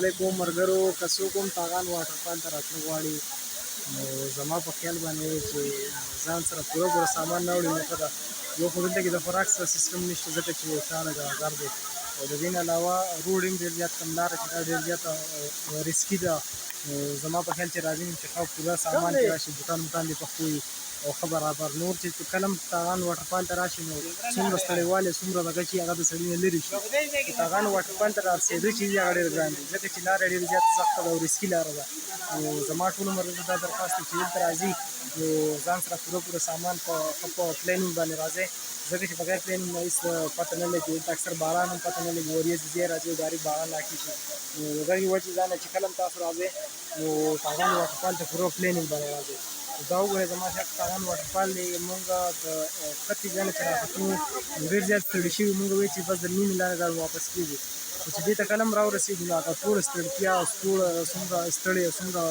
علیکم مرګرو کسو کوم تاغان واټرفال ته راتلو غواړي نو زما په خیال باندې چې ځان سره پوره سامان نه وړي نو ښه ده. یو خو دلته کې د خوراک سیستم نشته ځکه چې شاله ګرځار دی او د دې نه علاوه روډ هم ډېر زیات کم لاره چې دا ډېر زیاته ریسکي ده. نو زما په خیال چې راځي چې ښه پوره سامان کې راشي بوټان دې پښتو وي او ښه برابر نور چې کله هم تاغان واټرفال ته راشي نو څومره ستړیوالی څومره دغه چې هغه د سړي نه لرې شي. تاغان واټرفال ته رارسېدو چې هغه ډېر ګران دی ځکه چې لاره ډېره زیاته سخته ده او ریسکي لاره ده. نو زما ټول عمر دا درخواست دی چې دلته راځي نو ځان سره پوره سامان په پلینینګ باندې راځئ ځکه چې بغیر پلینینګ نه هېڅ پته نه لګي. دلته اکثر باران هم پته نه لګي وریځې ځای راځي او ډایرکټ باران راکېږي. نو د دغې وجې ځان چې کله هم تاسو راځئ نو تاغان واټرفال ته پوره پلینینګ باندې راځئ. دا وګورئ زما شک تاغان واټرفال دی مونږ د ختې ځای نه چې راختو ډېر زیات ستړي شوي مونږ وایي چې بس د نیمې لارې دا واپس کېږو خو چې دې ته کله هم راورسېږو نو هغه ټوله ستړتیا څومره ستړی او څومره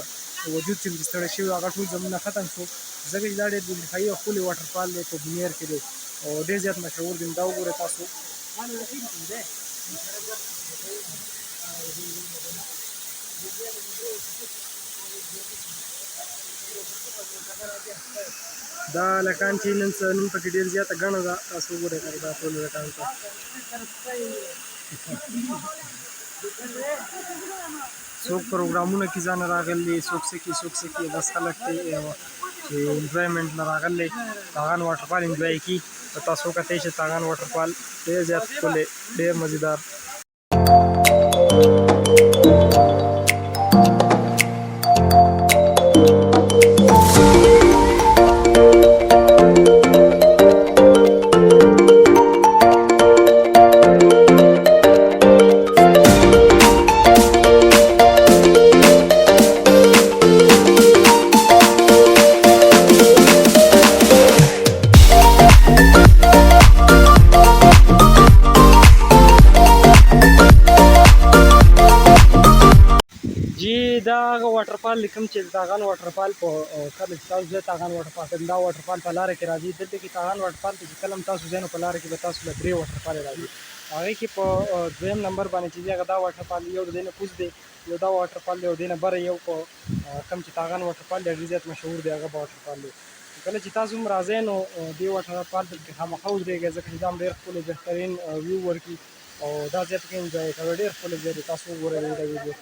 وجود چې ستړی شوي هغه ټول زموږ نه ختم شو ځکه چې دا ډېر دفاعي او ښکلی واټرفال دی په بونیر کې دی او ډېر زیات مشهور دی. دا وګورئ تاسو دا لکان چې نن پکې ډېر زیاته ګڼه ده تاسو وګورئ دا ټول لکان ته څوک پروګرامونه کې ځان راغلي څوک څه کې بس خلک چې انجوایمنټ نه راغلی تاغان واټرفال انجوای کړي په تاسو وکتئ چې تاغان واټرفال ډېر زیات ښکلی ډېر مزیدار. دا هغه واټرفال کوم چې تاغان واټرفال په کله چې تاسو ځئ تاغان واټرفال دا واټرفال په لاره کې راځي دلته کې تاغان واټرفال ته چې کله هم تاسو ځئ نو په لاره کې به تاسو له 3 واټرفال راځي هغې کې په دویم نمبر باندې چې دی هغه دا واټرفال یو د دې نه کوز دی یو دا واټرفال دی او دې نه بره یو په کوم چې تاغان واټرفال دی ډېر زیات مشهور دی هغه به واټرفال دی. کله چې تاسو هم راځئ نو دې واټرفال ته خامخا ودرېږئ ځکه چې دا هم ډېر ښکلی بهترین ویو ورکړي او دا ځای پکې انجوای کوئ ډېر ښکلی ځای دی تاسو وګورئ دا ویډیو.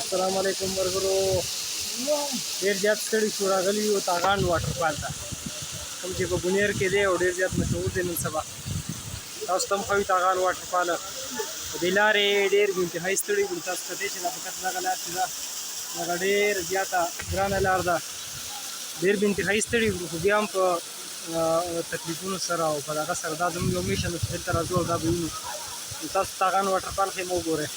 السلام علیکم مرګرو ډېر زیات ستړي شو راغلي یو تاغان واټرفال ته کوم چې په بونیر کې دی او ډېر زیات مشهور دی نن سبا تاسو ته هم ښه وي تاغان واټرفال په دې لارې ډېر انتهایي ستړي کړو تاسو کتئ چې دا فقط دغه لار چې ده هغه ډېر زیاته ګرانه لار ده ډېر به انتهایي ستړي کړو خو بیا هم په تکلیفونو سره او په دغه سره دا زموږ یو میشن ده چې دلته راځو او دا به وینو تاسو تاغان واټرفال ښې مه وګورئ.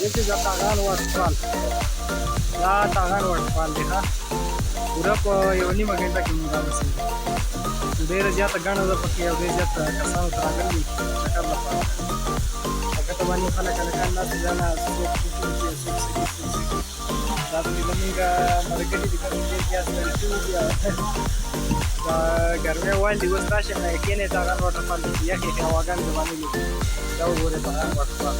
This is a Taghan waterfall. Yeah, Taghan waterfall. देखा پوره په یوه نیمه ګنټه کې مونږ رارسېږو. ډېره زیاته ګڼه ده پکې او ډېر زیات کسانو ته راغلي دي چکر لپاره. په ګټه باندې خلک هلکان ناست دي، دا نه څوک ټوټې څوک سګي څوک سګي. دا پکې زمونږ ملګري دي کوم ډېر زیات ستړي شوي دي او دا ګرمۍ ویل دي اوس راشئ کښېنئ تاغان واټرفال ته یخې یخې هواګانې د باندې لګي. دا وګورئ تاغان واټرفال.